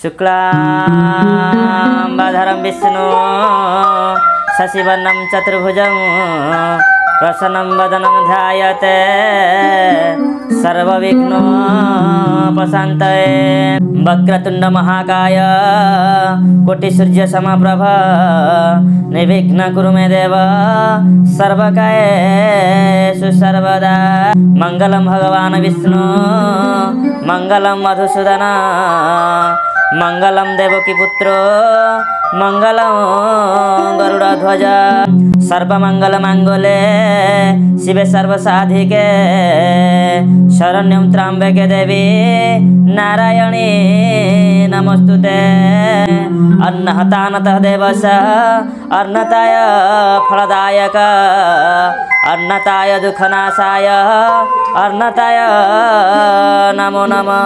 शुक्लांबरधरं विष्णु शशिवर्णं चतुर्भुजं प्रसन्नं वदनं ध्यायते सर्वविघ्नोपशान्तये। वक्रतुण्ड महाकाय कोटिसूर्यसमप्रभ निर्विघ्नं कुरु मे देव सर्वकार्येषु सर्वदा। मंगलम भगवान विष्णु मंगलम मधुसूदन मंगलम देवकी पुत्रो मंगलम गरुड़ध्वज। सर्वमंगल मांगल्ये शिवे सर्वसाधिके शरण्यं त्र्यंबके देवी नारायणी नमोस्तुते। अन्नहतानतः देवस्य अन्नताय फलदायक अन्नताय दुःखनाशाय अन्नताय नमो नमः।